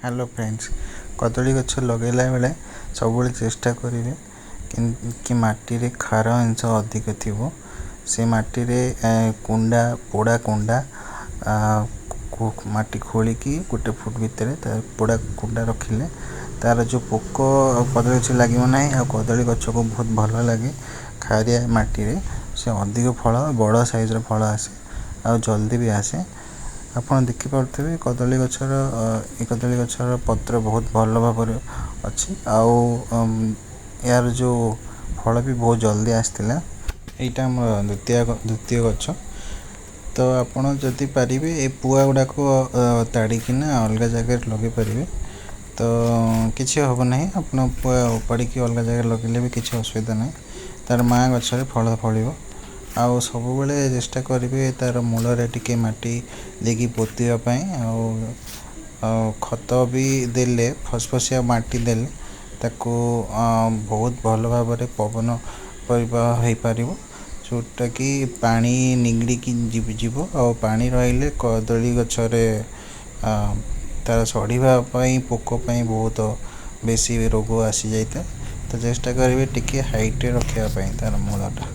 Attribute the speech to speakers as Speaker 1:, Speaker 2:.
Speaker 1: Hello friends, कदली गछ लगेला बेले सब चेष्टा करेंगे कि माटी रे खार अंश अधिक थी से माटी रे कुंडा पोड़ा कुंडा माटी खोलिकी गोटे फुट भितर पोड़ा कुंडा रखिले तार जो पोक कदली गछ लगे ना आ कदली गछ को बहुत भल लगे खारिया माटी रे से अधिक फल बड़ साइज फल आसे आ जल्दी भी आसे। आपड़ देखिपे कदली गछर कदली गछर पत्र बहुत भल भाव अच्छी यार जो फल भी बहुत जल्दी आसला। यहाँ आम द्वितीय गछ तो आपड़ जदि पारे ये पुआ गुड़ाक ताड़िकिना अलग जगह लगे पारे तो किसी हम ना आप पुआ उपाड़ी अलग जगह लगेले भी किसी असुविधा ना तार माँ गचर फल फल आउ सब बेले चेष्टा करेंगे तार मूल टिके माटी देकी पोतीवाई खत भी देले फसफसिया माटी देले ताको बहुत भल भाव पवन परिवाह हो पार जोटा कि पानी निगड़ी जीव आ पानी रही कदली गचरे तार सड़ापी पोकपाई बहुत बेसी रोग आसी जाए तो चेष्टा करेंगे टिके हाइट रखापी तार मूलटा।